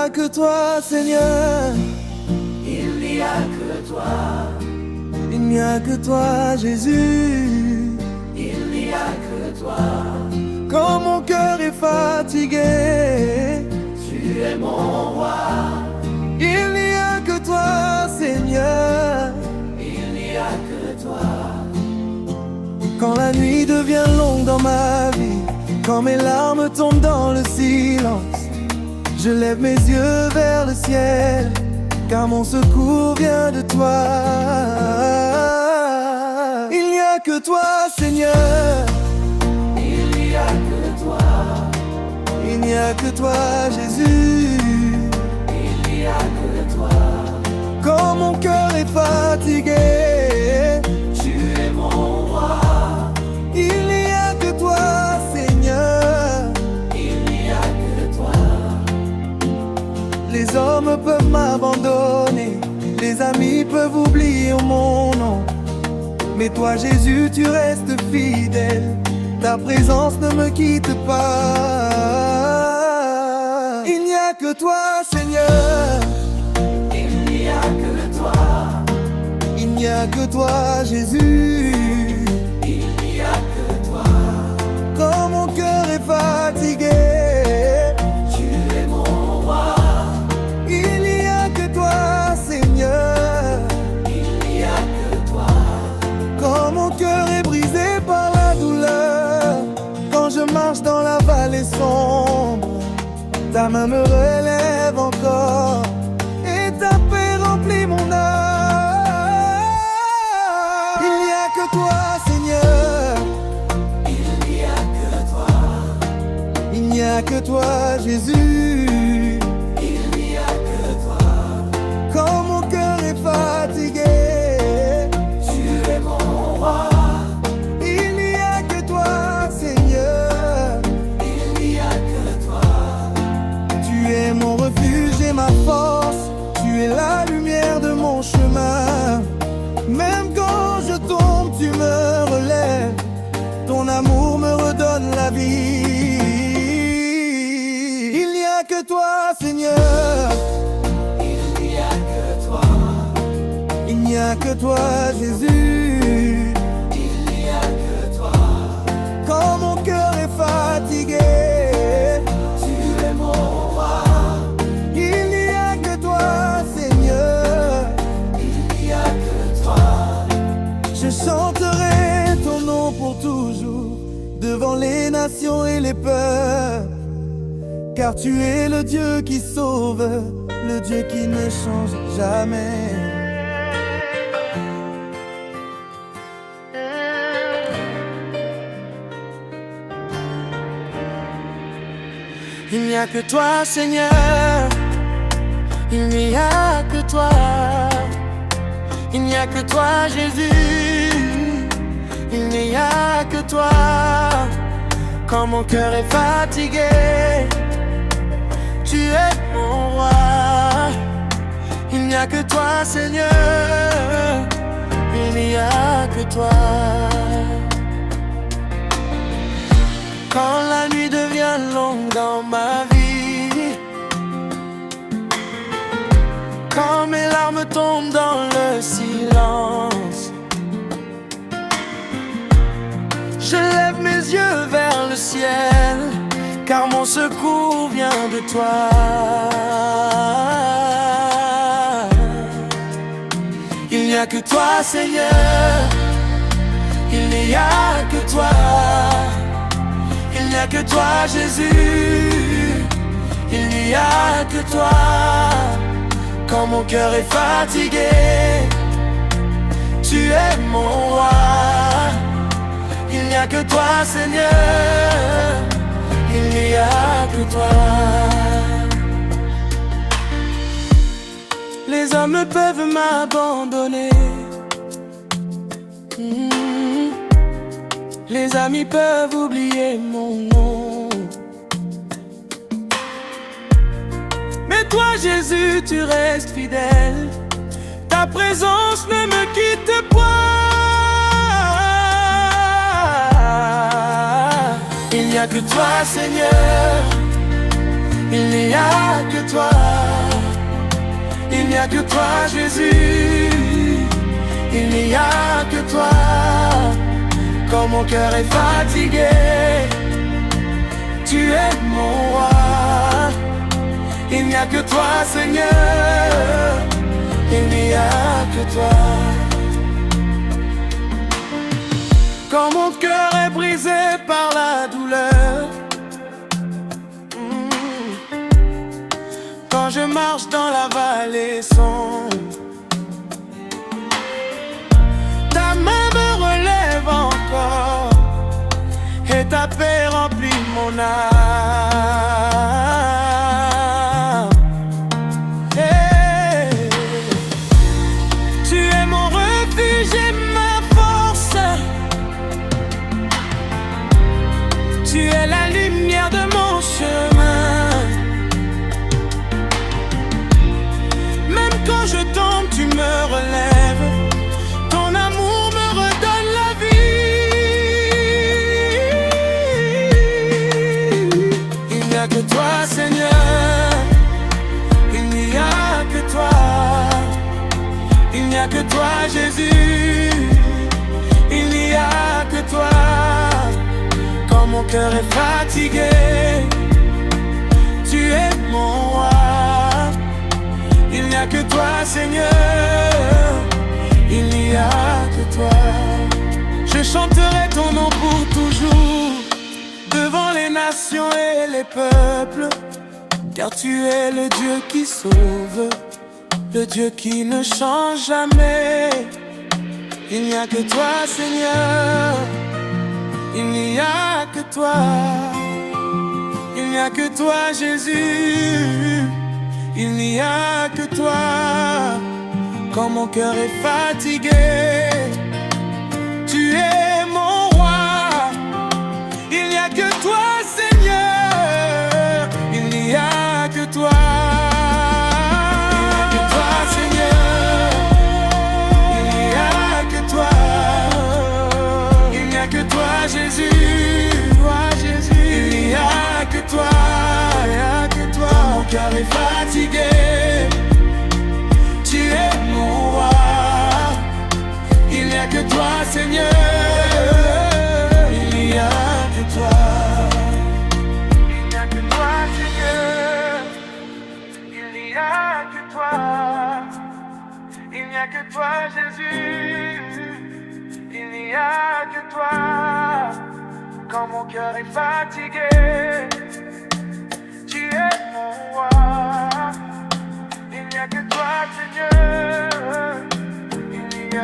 a que toi, Seigneur. Il n'y a que toi. Il n'y a que toi, Jésus. Il n'y a que toi. Quand mon cœur est fatigué, Tu es mon roi. il n'y a que toi, Seigneur. Il n'y a que toi. Quand la nuit devient longue dans ma vie, quand mes larmes tombent dans le silence, je lève mes yeux vers le ciel, car mon secours vient de toi. Il n'y a que toi, Seigneur. Il n'y a que toi. Il n'y a que toi, Jésus. Il n'y a que toi. Quand mon cœur est fatigué, Tu es mon roi. il n'y a que toi, Seigneur. Il n'y a que toi. Les hommes peuvent m'abandonner, les amis peuvent oublier mon nom, mais toi, Jésus, tu restes fidèle. Ta présence ne me quitte pas. Il n'y a que toi, Seigneur. Il n'y a que toi. Il n'y a que toi, Jésus. Il n'y a que toi. Quand mon cœur est fatigué, Tu es mon roi. il n'y a que toi, Seigneur. Il n'y a que toi. Quand mon cœur est brisé par la douleur, quand je marche dans la vallée sombre, ta main me relève encore et ta paix remplit mon âme. Il n'y a que toi, Seigneur. Il n'y a que toi. Il n'y a que toi, Jésus. Il n'y a que toi. Quand mon cœur est fatigué, Tu es mon roi. il n'y a que toi, Seigneur. Il n'y a que toi. Tu es mon refuge et ma force. Tu es la lumière de mon chemin. Même quand je tombe, tu me relèves. Ton amour me redonne la vie. Il n'y a que toi, Seigneur. Il n'y a que toi. Il n'y a que toi, Jésus. Il n'y a que toi. Quand mon cœur est fatigué, Tu es mon roi. il n'y a que toi, Seigneur. Il n'y a que toi. Je chanterai ton nom pour toujours, devant les nations et les peuples, car tu es le Dieu qui sauve, le Dieu qui ne change jamais. Il n'y a que toi, Seigneur. Il n'y a que toi. Il n'y a que toi, Jésus. Il n'y a que toi. Quand mon cœur est fatigué, tu es mon roi. Il n'y a que toi, Seigneur. Il n'y a que toi. Quand la nuit devient longue dans ma vie, quand mes larmes tombent dans le silence, je lève mes yeux vers le ciel, car mon secours vient de toi. Il n'y a que toi, Seigneur. Il n'y a que toi. Il n'y a que toi, Jésus. Il n'y a que toi. Quand mon cœur est fatigué, tu es mon roi. Il n'y a que toi, Seigneur. Il n'y a que toi. Les hommes peuvent m'abandonner. Les amis peuvent oublier mon nom, mais toi, Jésus, tu restes fidèle. Ta présence ne me quitte pas. Il n'y a que toi, Seigneur. Il n'y a que toi, il n'y a que toi Jésus. Il n'y a que toi, quand mon cœur est fatigué. Tu es mon roi, il n'y a que toi Seigneur. Il n'y a que toi. Quand mon cœur est brisé par la douleur, quand je marche dans la vallée sombre, ta main me relève encore et ta paix remplit mon âme. Hey. Tu es mon refuge et ma force. Tu es la lumière de mon chemin. Même quand je tombe, tu me relèves. Ton amour me redonne la vie. Il n'y a que toi, Seigneur. Il n'y a que toi. Il n'y a que toi, Jésus. Il n'y a que toi. Quand mon cœur est fatigué, tu es mon roi. Il n'y a que toi, Seigneur. Il n'y a que toi. Je chanterai ton nom pour toujours, devant les nations et les peuples, car tu es le Dieu qui sauve, le Dieu qui ne change jamais. Il n'y a que toi, Seigneur. Il n'y a que toi. Il n'y a que toi, Jésus. Il n'y a que toi. Quand mon cœur est fatigué, tu es mon roi. Il n'y a que toi, Seigneur. Il n'y a que toi. Il n'y a que toi, Seigneur. Il n'y a que toi. Il n'y a que toi, Jésus. Il n'y a que toi. Il n'y a que toi. Quand mon cœur est fatigué, tu es mon roi. Il n'y a que toi, Seigneur. Il n'y a que toi. Il n'y a que toi, Seigneur. Il n'y a que toi. Il n'y a que toi, Jésus. Il n'y a que toi. Quand mon cœur est fatigué, tu es mon roi. Il n'y a que toi, Seigneur. Il n'y a